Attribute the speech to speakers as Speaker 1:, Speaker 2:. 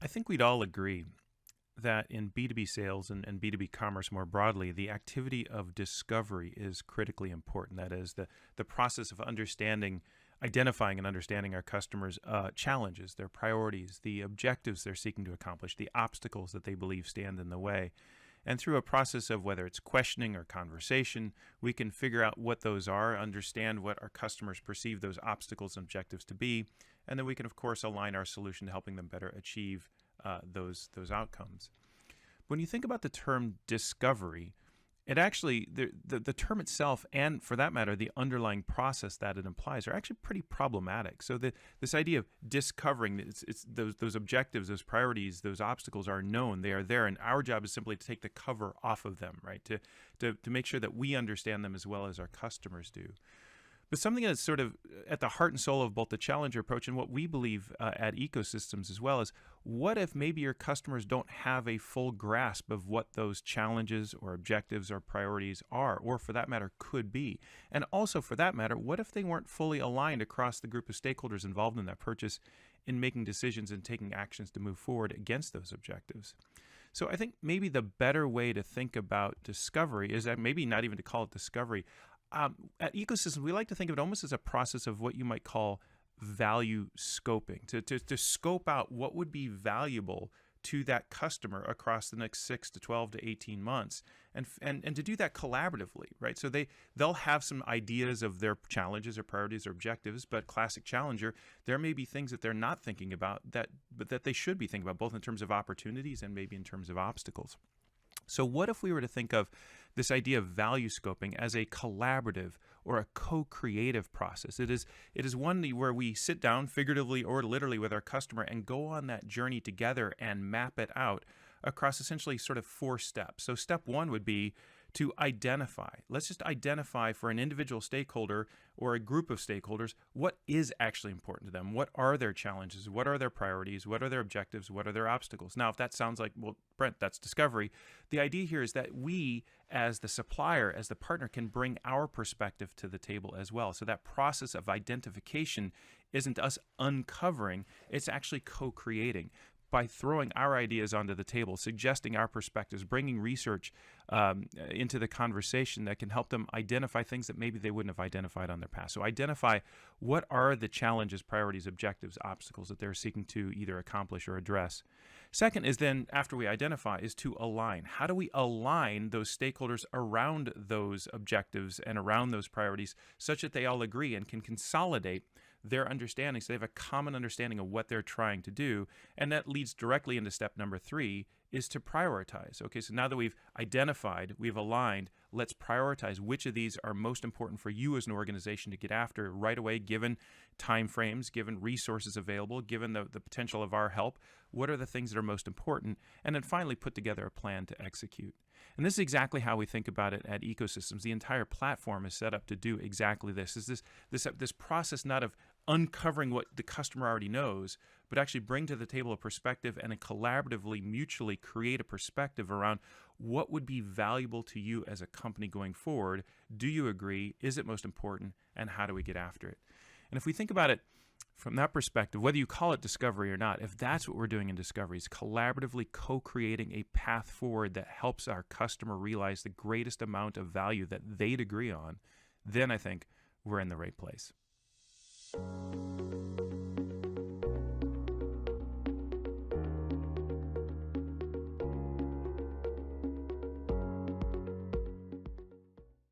Speaker 1: I think we'd all agree that in B2B sales and B2B commerce more broadly, the activity of discovery is critically important. That is, the process of identifying and understanding our customers' challenges, their priorities, the objectives they're seeking to accomplish, the obstacles that they believe stand in the way. And through a process of whether it's questioning or conversation, we can figure out what those are, understand what our customers perceive those obstacles and objectives to be, and then we can, of course, align our solution to helping them better achieve those outcomes. When you think about the term discovery, it actually, the term itself, and for that matter, the underlying process that it implies, are actually pretty problematic. So this idea of discovering, it's those objectives, those priorities, those obstacles are known, they are there, and our job is simply to take the cover off of them, right? To make sure that we understand them as well as our customers do. But something that's sort of at the heart and soul of both the challenger approach and what we believe at Ecosystems as well is, what if maybe your customers don't have a full grasp of what those challenges or objectives or priorities are, or for that matter, could be? And also, for that matter, what if they weren't fully aligned across the group of stakeholders involved in that purchase in making decisions and taking actions to move forward against those objectives? So I think maybe the better way to think about discovery is that maybe not even to call it discovery. At Ecosystems, we like to think of it almost as a process of what you might call value scoping, to scope out what would be valuable to that customer across the next 6 to 12 to 18 months, and to do that collaboratively, right? So they'll have some ideas of their challenges or priorities or objectives, but classic challenger, there may be things that they're not thinking about but that they should be thinking about, both in terms of opportunities and maybe in terms of obstacles. So what if we were to think of this idea of value scoping as a collaborative or a co-creative process? It is one where we sit down figuratively or literally with our customer and go on that journey together and map it out across essentially sort of 4 steps. So step 1 would be to identify. Let's just identify for an individual stakeholder or a group of stakeholders what is actually important to them. What are their challenges? What are their priorities? What are their objectives? What are their obstacles? Now, if that sounds like, well, Brent, that's discovery. The idea here is that we, as the supplier, as the partner, can bring our perspective to the table as well. So that process of identification isn't us uncovering, it's actually co-creating. By throwing our ideas onto the table, suggesting our perspectives, bringing research into the conversation that can help them identify things that maybe they wouldn't have identified on their past. So identify what are the challenges, priorities, objectives, obstacles that they're seeking to either accomplish or address. Second is then, after we identify, is to align. How do we align those stakeholders around those objectives and around those priorities such that they all agree and can consolidate their understanding so they have a common understanding of what they're trying to do? And that leads directly into step number 3, is to prioritize. Okay, so now that we've identified, we've aligned, let's prioritize which of these are most important for you as an organization to get after right away, given time frames, given resources available, given the potential of our help. What are the things that are most important? And then finally put together a plan to execute. And this is exactly how we think about it at Ecosystems. The entire platform is set up to do exactly this. Is this process not of uncovering what the customer already knows, but actually bring to the table a perspective and collaboratively, mutually create a perspective around what would be valuable to you as a company going forward. Do you agree? Is it most important? And how do we get after it? And if we think about it from that perspective, whether you call it discovery or not, if that's what we're doing in discovery, is collaboratively co-creating a path forward that helps our customer realize the greatest amount of value that they'd agree on, then I think we're in the right place.